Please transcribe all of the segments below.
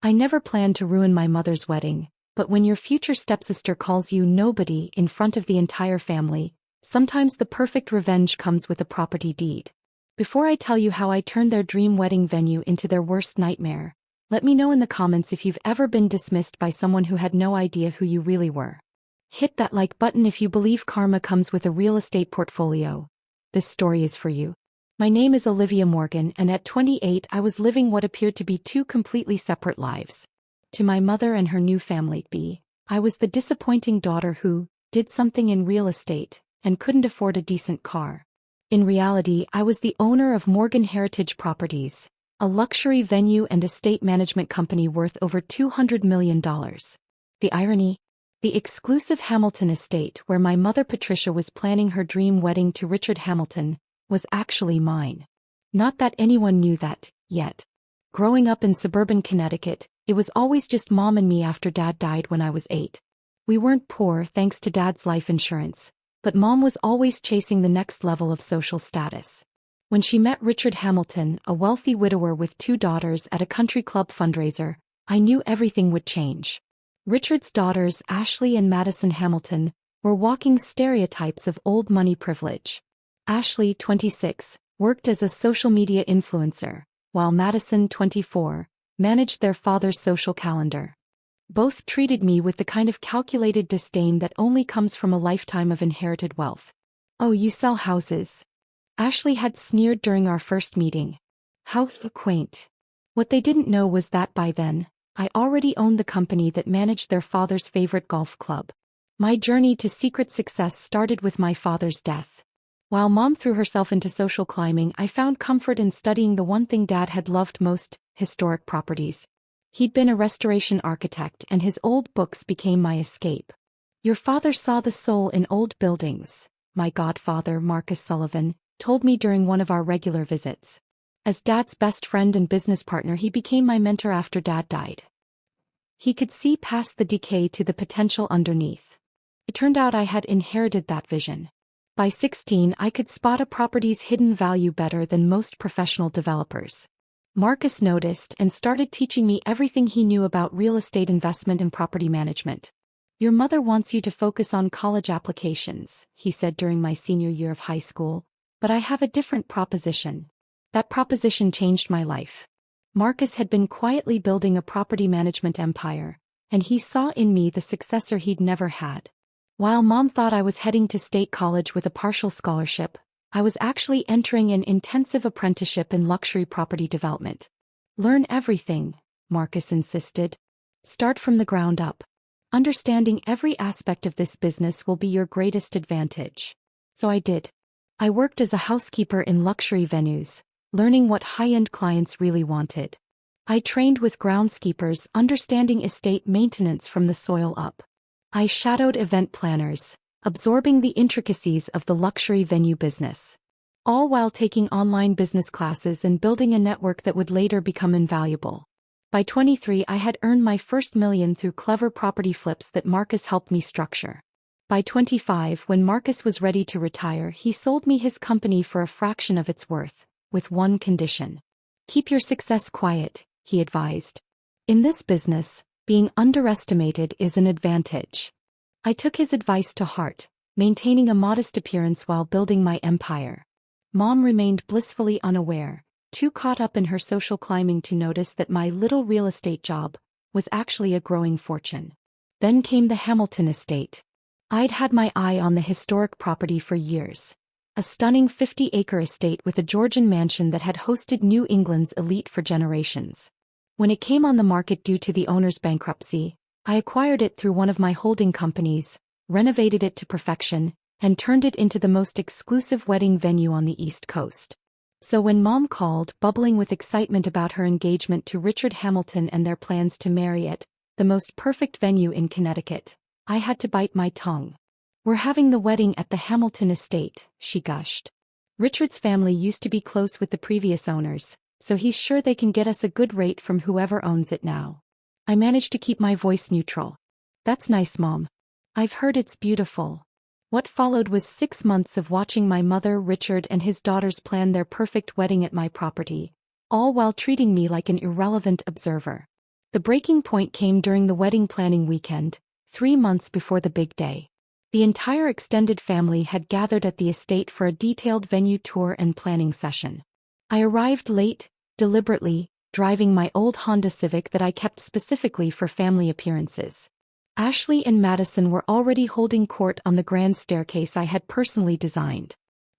I never planned to ruin my mother's wedding, but when your future stepsister calls you nobody in front of the entire family, sometimes the perfect revenge comes with a property deed. Before I tell you how I turned their dream wedding venue into their worst nightmare, let me know in the comments if you've ever been dismissed by someone who had no idea who you really were. Hit that like button if you believe karma comes with a real estate portfolio. This story is for you. My name is Olivia Morgan, and at 28 I was living what appeared to be two completely separate lives. To my mother and her new family, I was the disappointing daughter who did something in real estate and couldn't afford a decent car. In reality, I was the owner of Morgan Heritage Properties, a luxury venue and estate management company worth over $200 million. The irony? The exclusive Hamilton estate where my mother Patricia was planning her dream wedding to Richard Hamilton was actually mine. Not that anyone knew that, yet. Growing up in suburban Connecticut, it was always just Mom and me after Dad died when I was 8. We weren't poor thanks to Dad's life insurance, but Mom was always chasing the next level of social status. When she met Richard Hamilton, a wealthy widower with 2 daughters at a country club fundraiser, I knew everything would change. Richard's daughters, Ashley and Madison Hamilton, were walking stereotypes of old money privilege. Ashley, 26, worked as a social media influencer, while Madison, 24, managed their father's social calendar. Both treated me with the kind of calculated disdain that only comes from a lifetime of inherited wealth. "Oh, you sell houses?" Ashley had sneered during our first meeting. How quaint. What they didn't know was that by then, I already owned the company that managed their father's favorite golf club. My journey to secret success started with my father's death. While Mom threw herself into social climbing, I found comfort in studying the one thing Dad had loved most, historic properties. He'd been a restoration architect, and his old books became my escape. "Your father saw the soul in old buildings," my godfather, Marcus Sullivan, told me during one of our regular visits. As Dad's best friend and business partner, he became my mentor after Dad died. He could see past the decay to the potential underneath. It turned out I had inherited that vision. By 16, I could spot a property's hidden value better than most professional developers. Marcus noticed and started teaching me everything he knew about real estate investment and property management. "Your mother wants you to focus on college applications," he said during my senior year of high school, "but I have a different proposition." That proposition changed my life. Marcus had been quietly building a property management empire, and he saw in me the successor he'd never had. While Mom thought I was heading to state college with a partial scholarship, I was actually entering an intensive apprenticeship in luxury property development. "Learn everything," Marcus insisted. "Start from the ground up. Understanding every aspect of this business will be your greatest advantage." So I did. I worked as a housekeeper in luxury venues, learning what high-end clients really wanted. I trained with groundskeepers, understanding estate maintenance from the soil up. I shadowed event planners, absorbing the intricacies of the luxury venue business. All while taking online business classes and building a network that would later become invaluable. By 23, I had earned my first million through clever property flips that Marcus helped me structure. By 25, when Marcus was ready to retire, he sold me his company for a fraction of its worth, with one condition. "Keep your success quiet," he advised. "In this business, being underestimated is an advantage." I took his advice to heart, maintaining a modest appearance while building my empire. Mom remained blissfully unaware, too caught up in her social climbing to notice that my little real estate job was actually a growing fortune. Then came the Hamilton estate. I'd had my eye on the historic property for years. A stunning 50-acre estate with a Georgian mansion that had hosted New England's elite for generations. When it came on the market due to the owner's bankruptcy, I acquired it through one of my holding companies, renovated it to perfection, and turned it into the most exclusive wedding venue on the East Coast. So when Mom called, bubbling with excitement about her engagement to Richard Hamilton and their plans to marry at the most perfect venue in Connecticut, I had to bite my tongue. "We're having the wedding at the Hamilton estate," she gushed. "Richard's family used to be close with the previous owners, so he's sure they can get us a good rate from whoever owns it now." I managed to keep my voice neutral. "That's nice, Mom. I've heard it's beautiful." What followed was 6 months of watching my mother, Richard, and his daughters plan their perfect wedding at my property, all while treating me like an irrelevant observer. The breaking point came during the wedding planning weekend, 3 months before the big day. The entire extended family had gathered at the estate for a detailed venue tour and planning session. I arrived late, deliberately, driving my old Honda Civic that I kept specifically for family appearances. Ashley and Madison were already holding court on the grand staircase I had personally designed.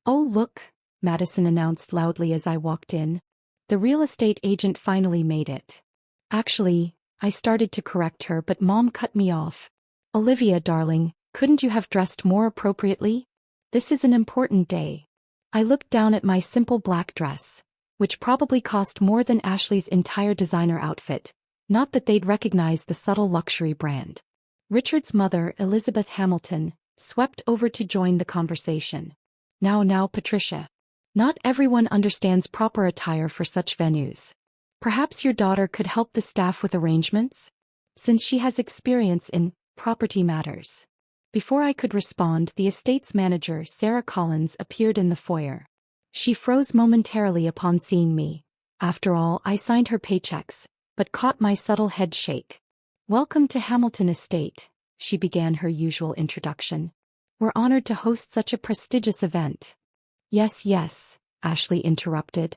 "Oh look," Madison announced loudly as I walked in. "The real estate agent finally made it." "Actually," I started to correct her, but Mom cut me off. "Olivia, darling, couldn't you have dressed more appropriately? This is an important day." I looked down at my simple black dress, which probably cost more than Ashley's entire designer outfit, not that they'd recognize the subtle luxury brand. Richard's mother, Elizabeth Hamilton, swept over to join the conversation. Now, Patricia. Not everyone understands proper attire for such venues. Perhaps your daughter could help the staff with arrangements, since she has experience in property matters." Before I could respond, the estate's manager, Sarah Collins, appeared in the foyer. She froze momentarily upon seeing me. After all, I signed her paychecks, but caught my subtle head shake. "Welcome to Hamilton Estate," she began her usual introduction. "We're honored to host such a prestigious event." Yes, Ashley interrupted.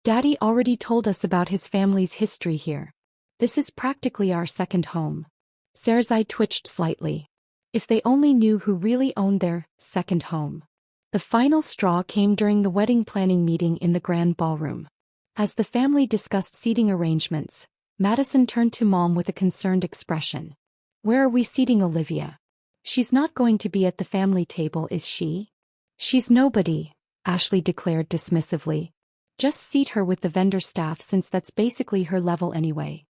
"Daddy already told us about his family's history here. This is practically our second home." Sarah's eye twitched slightly. If they only knew who really owned their second home. The final straw came during the wedding planning meeting in the grand ballroom. As the family discussed seating arrangements, Madison turned to Mom with a concerned expression. "Where are we seating Olivia? She's not going to be at the family table, is she?" "She's nobody," Ashley declared dismissively. "Just seat her with the vendor staff since that's basically her level anyway."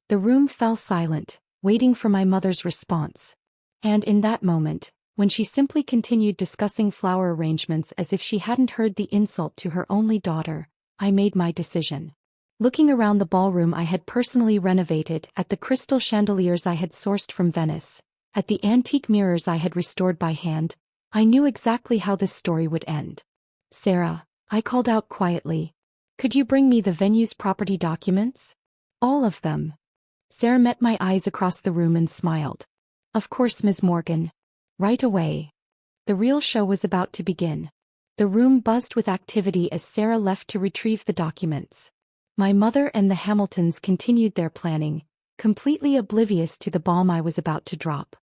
The room fell silent, waiting for my mother's response. And in that moment, when she simply continued discussing flower arrangements as if she hadn't heard the insult to her only daughter, I made my decision. Looking around the ballroom I had personally renovated, at the crystal chandeliers I had sourced from Venice, at the antique mirrors I had restored by hand, I knew exactly how this story would end. "Sarah," I called out quietly, "could you bring me the venue's property documents?" "All of them." Sarah met my eyes across the room and smiled. "Of course, Ms. Morgan. Right away." The real show was about to begin. The room buzzed with activity as Sarah left to retrieve the documents. My mother and the Hamiltons continued their planning, completely oblivious to the bomb I was about to drop.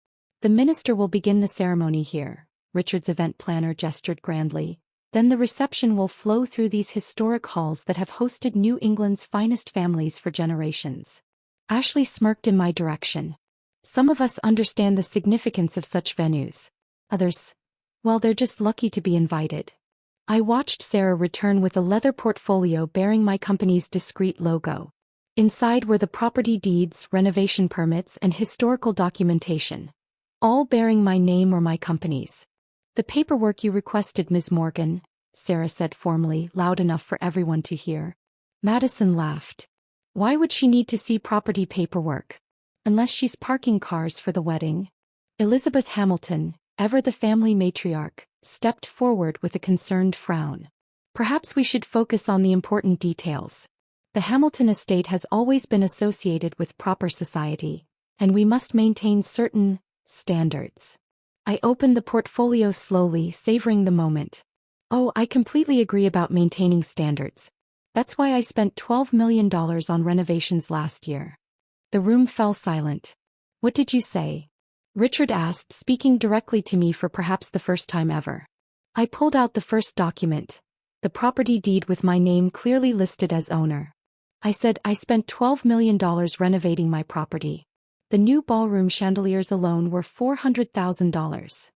"The minister will begin the ceremony here," Richard's event planner gestured grandly. "Then the reception will flow through these historic halls that have hosted New England's finest families for generations." Ashley smirked in my direction. "Some of us understand the significance of such venues. Others, well, they're just lucky to be invited." I watched Sarah return with a leather portfolio bearing my company's discreet logo. Inside were the property deeds, renovation permits, and historical documentation, all bearing my name or my company's. "The paperwork you requested, Ms. Morgan," Sarah said formally, loud enough for everyone to hear. Madison laughed. "Why would she need to see property paperwork? Unless she's parking cars for the wedding." Elizabeth Hamilton, ever the family matriarch, stepped forward with a concerned frown. "Perhaps we should focus on the important details. The Hamilton estate has always been associated with proper society, and we must maintain certain standards." I opened the portfolio slowly, savoring the moment. "Oh, I completely agree about maintaining standards. That's why I spent $12 million on renovations last year." The room fell silent. "What did you say?" Richard asked, speaking directly to me for perhaps the first time ever. I pulled out the first document, the property deed with my name clearly listed as owner. I said I spent $12 million renovating my property. The new ballroom chandeliers alone were $400,000.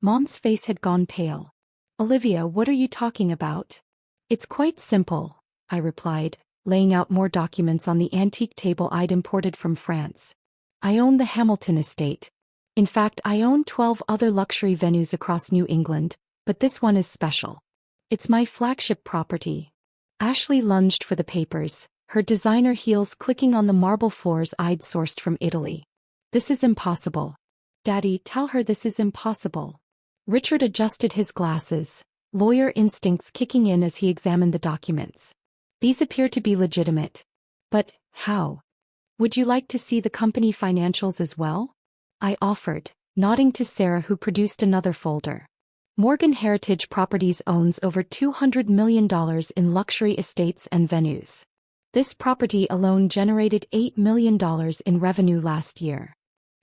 Mom's face had gone pale. "Olivia, what are you talking about?" "It's quite simple," I replied, laying out more documents on the antique table I'd imported from France. "I own the Hamilton estate. In fact, I own 12 other luxury venues across New England, but this one is special. It's my flagship property." Ashley lunged for the papers, her designer heels clicking on the marble floors I'd sourced from Italy. "This is impossible. Daddy, tell her this is impossible." Richard adjusted his glasses, lawyer instincts kicking in as he examined the documents. "These appear to be legitimate. But how? Would you like to see the company financials as well? I offered, nodding to Sarah, who produced another folder. Morgan Heritage Properties owns over $200 million in luxury estates and venues. This property alone generated $8 million in revenue last year.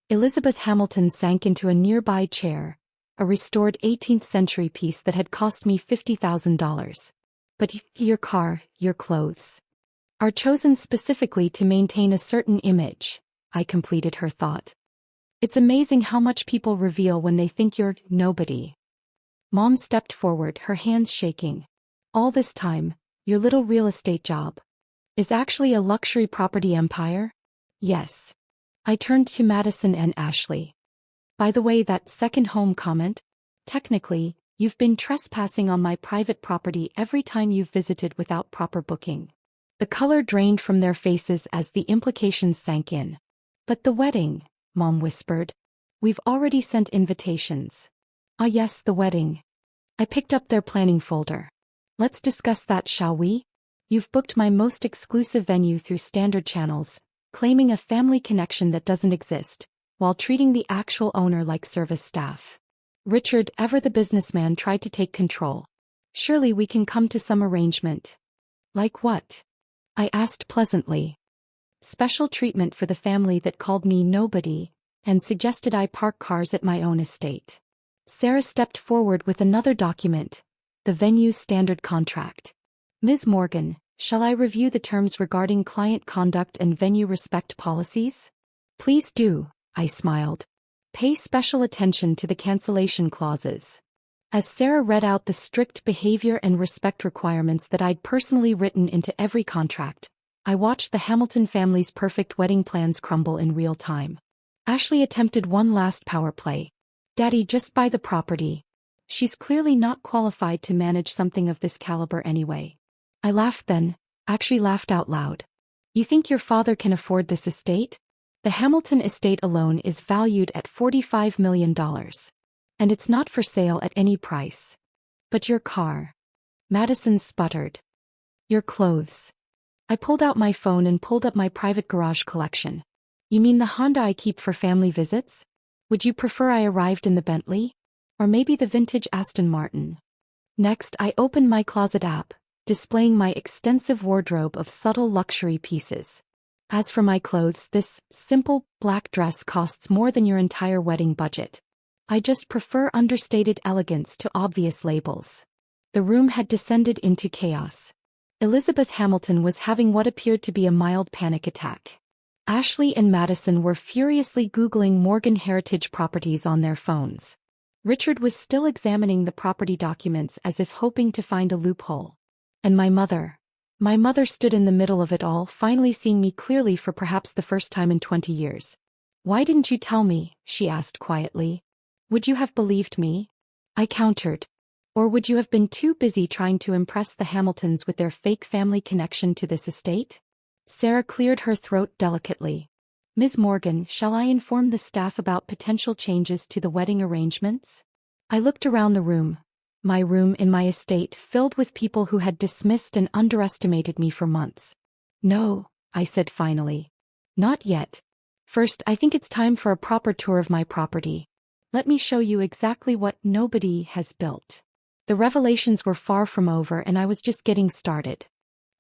Elizabeth Hamilton sank into a nearby chair, a restored 18th century piece that had cost me $50,000. But your car, your clothes, are chosen specifically to maintain a certain image, I completed her thought. It's amazing how much people reveal when they think you're nobody. Mom stepped forward, her hands shaking. All this time, your little real estate job is actually a luxury property empire? Yes. I turned to Madison and Ashley. By the way, that second home comment? Technically, you've been trespassing on my private property every time you've visited without proper booking. The color drained from their faces as the implications sank in. But the wedding, Mom whispered. We've already sent invitations. Ah yes, the wedding. I picked up their planning folder. Let's discuss that, shall we? You've booked my most exclusive venue through standard channels, claiming a family connection that doesn't exist, while treating the actual owner like service staff. Richard, ever the businessman, tried to take control. Surely we can come to some arrangement. Like what? I asked pleasantly. Special treatment for the family that called me nobody, and suggested I park cars at my own estate. Sarah stepped forward with another document, the venue's standard contract. Ms. Morgan, shall I review the terms regarding client conduct and venue respect policies? Please do, I smiled. Pay special attention to the cancellation clauses. As Sarah read out the strict behavior and respect requirements that I'd personally written into every contract, I watched the Hamilton family's perfect wedding plans crumble in real time. Ashley attempted one last power play. Daddy, just buy the property. She's clearly not qualified to manage something of this caliber anyway. I laughed then, actually laughed out loud. You think your father can afford this estate? The Hamilton estate alone is valued at $45 million. And it's not for sale at any price. But your car. Madison sputtered. Your clothes. I pulled out my phone and pulled up my private garage collection. You mean the Honda I keep for family visits? Would you prefer I arrived in the Bentley? Or maybe the vintage Aston Martin? Next, I opened my closet app, displaying my extensive wardrobe of subtle luxury pieces. As for my clothes, this simple black dress costs more than your entire wedding budget. I just prefer understated elegance to obvious labels. The room had descended into chaos. Elizabeth Hamilton was having what appeared to be a mild panic attack. Ashley and Madison were furiously Googling Morgan Heritage Properties on their phones. Richard was still examining the property documents as if hoping to find a loophole. And my mother stood in the middle of it all, finally seeing me clearly for perhaps the first time in 20 years. Why didn't you tell me? She asked quietly. Would you have believed me? I countered. Or would you have been too busy trying to impress the Hamiltons with their fake family connection to this estate? Sarah cleared her throat delicately. Ms. Morgan, shall I inform the staff about potential changes to the wedding arrangements? I looked around the room. My room in my estate filled with people who had dismissed and underestimated me for months. No, I said finally. Not yet. First, I think it's time for a proper tour of my property. Let me show you exactly what nobody has built. The revelations were far from over and I was just getting started.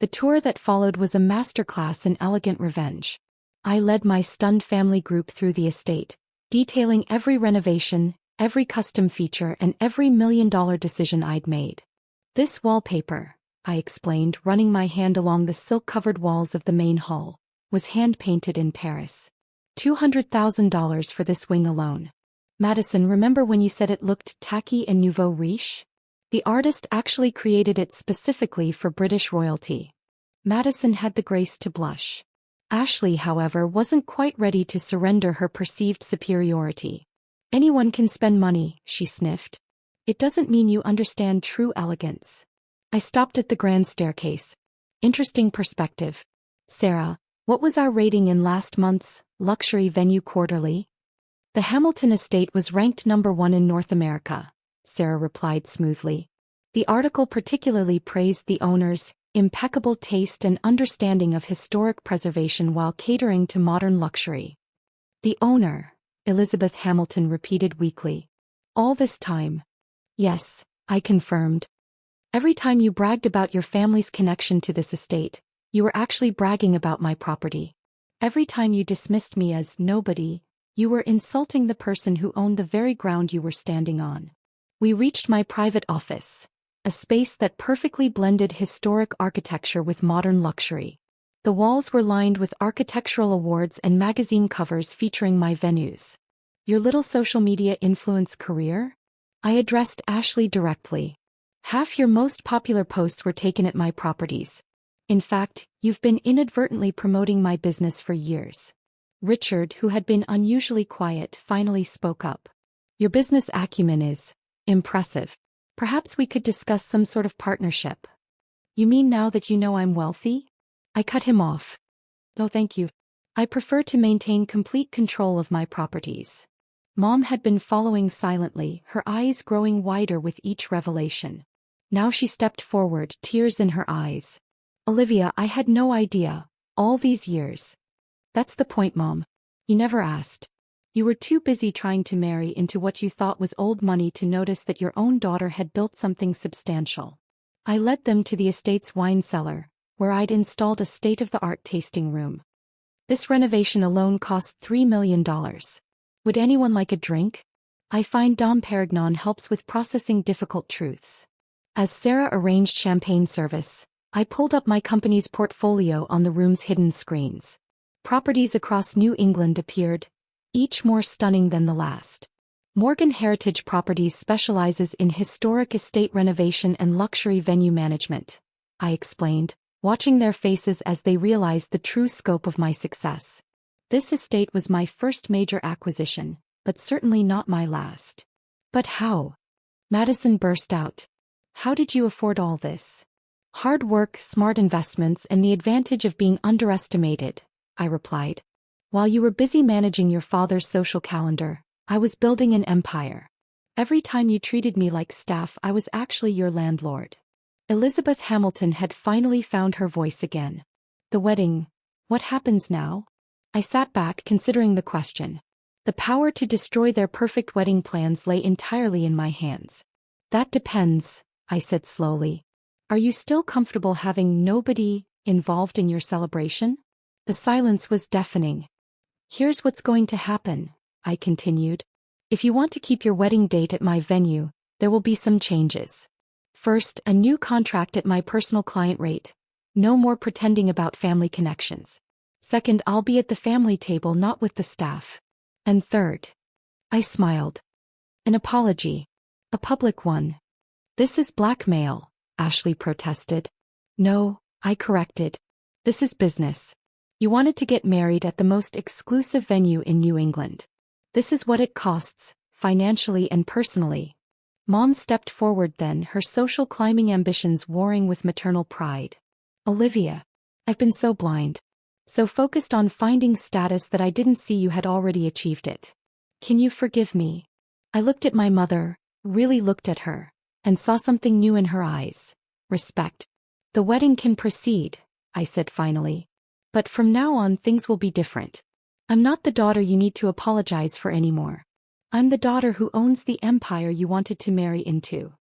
The tour that followed was a masterclass in elegant revenge. I led my stunned family group through the estate, detailing every renovation, every custom feature, and every million-dollar decision I'd made. This wallpaper, I explained, running my hand along the silk-covered walls of the main hall, was hand-painted in Paris. $200,000 for this wing alone. Madison, remember when you said it looked tacky and nouveau riche? The artist actually created it specifically for British royalty. Madison had the grace to blush. Ashley, however, wasn't quite ready to surrender her perceived superiority. Anyone can spend money, she sniffed. It doesn't mean you understand true elegance. I stopped at the grand staircase. Interesting perspective. Sarah, what was our rating in last month's Luxury Venue Quarterly? The Hamilton estate was ranked number 1 in North America, Sarah replied smoothly. The article particularly praised the owner's impeccable taste and understanding of historic preservation while catering to modern luxury. The owner, Elizabeth Hamilton repeated weakly. All this time? Yes, I confirmed. Every time you bragged about your family's connection to this estate, you were actually bragging about my property. Every time you dismissed me as nobody, you were insulting the person who owned the very ground you were standing on. We reached my private office, a space that perfectly blended historic architecture with modern luxury. The walls were lined with architectural awards and magazine covers featuring my venues. Your little social media influence career? I addressed Ashley directly. Half your most popular posts were taken at my properties. In fact, you've been inadvertently promoting my business for years. Richard, who had been unusually quiet, finally spoke up. Your business acumen is impressive. Perhaps we could discuss some sort of partnership. You mean now that you know I'm wealthy? I cut him off. No, thank you. I prefer to maintain complete control of my properties. Mom had been following silently, her eyes growing wider with each revelation. Now she stepped forward, tears in her eyes. Olivia, I had no idea, all these years. That's the point, Mom. You never asked. You were too busy trying to marry into what you thought was old money to notice that your own daughter had built something substantial. I led them to the estate's wine cellar, where I'd installed a state-of-the-art tasting room. This renovation alone cost $3 million. Would anyone like a drink? I find Dom Perignon helps with processing difficult truths. As Sarah arranged champagne service, I pulled up my company's portfolio on the room's hidden screens. Properties across New England appeared, each more stunning than the last. Morgan Heritage Properties specializes in historic estate renovation and luxury venue management, I explained, watching their faces as they realized the true scope of my success. This estate was my first major acquisition, but certainly not my last. But how? Madison burst out. How did you afford all this? Hard work, smart investments, and the advantage of being underestimated, I replied. While you were busy managing your father's social calendar, I was building an empire. Every time you treated me like staff, I was actually your landlord. Elizabeth Hamilton had finally found her voice again. The wedding, what happens now? I sat back considering the question. The power to destroy their perfect wedding plans lay entirely in my hands. That depends, I said slowly. Are you still comfortable having nobody involved in your celebration? The silence was deafening. Here's what's going to happen, I continued. If you want to keep your wedding date at my venue, there will be some changes. First, a new contract at my personal client rate. No more pretending about family connections. Second, I'll be at the family table, not with the staff. And third, I smiled. An apology. A public one. This is blackmail, Ashley protested. No, I corrected. This is business. You wanted to get married at the most exclusive venue in New England. This is what it costs, financially and personally. Mom stepped forward then, her social climbing ambitions warring with maternal pride. Olivia, I've been so blind. So focused on finding status that I didn't see you had already achieved it. Can you forgive me? I looked at my mother, really looked at her, and saw something new in her eyes. Respect. The wedding can proceed, I said finally. But from now on things will be different. I'm not the daughter you need to apologize for anymore. I'm the daughter who owns the empire you wanted to marry into.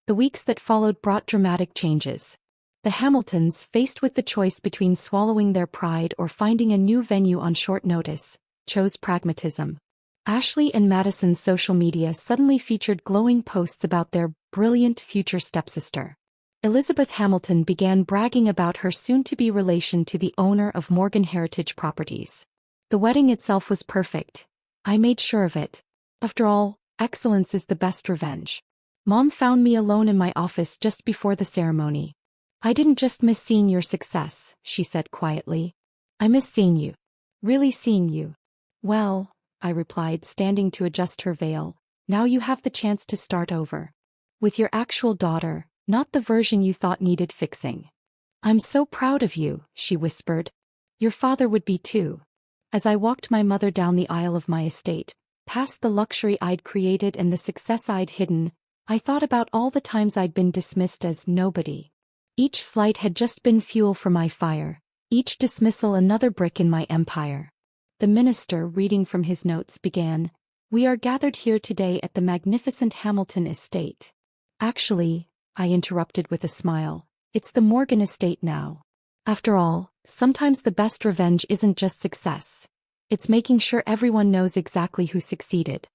The weeks that followed brought dramatic changes. The Hamiltons, faced with the choice between swallowing their pride or finding a new venue on short notice, chose pragmatism. Ashley and Madison's social media suddenly featured glowing posts about their brilliant future stepsister. Elizabeth Hamilton began bragging about her soon-to-be relation to the owner of Morgan Heritage Properties. The wedding itself was perfect. I made sure of it. After all, excellence is the best revenge. Mom found me alone in my office just before the ceremony. I didn't just miss seeing your success, she said quietly. I miss seeing you. Really seeing you. Well, I replied, standing to adjust her veil, now you have the chance to start over. With your actual daughter, not the version you thought needed fixing. I'm so proud of you, she whispered. Your father would be too. As I walked my mother down the aisle of my estate, past the luxury I'd created and the success I'd hidden, I thought about all the times I'd been dismissed as nobody. Each slight had just been fuel for my fire, each dismissal another brick in my empire. The minister, reading from his notes, began, "We are gathered here today at the magnificent Hamilton estate." "Actually," I interrupted with a smile, "it's the Morgan estate now. After all, sometimes the best revenge isn't just success. It's making sure everyone knows exactly who succeeded."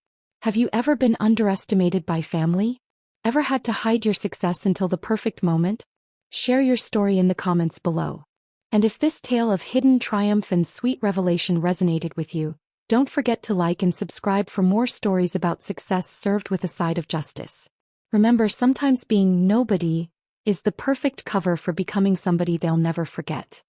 Have you ever been underestimated by family? Ever had to hide your success until the perfect moment? Share your story in the comments below. And if this tale of hidden triumph and sweet revelation resonated with you, don't forget to like and subscribe for more stories about success served with a side of justice. Remember, sometimes being nobody is the perfect cover for becoming somebody they'll never forget.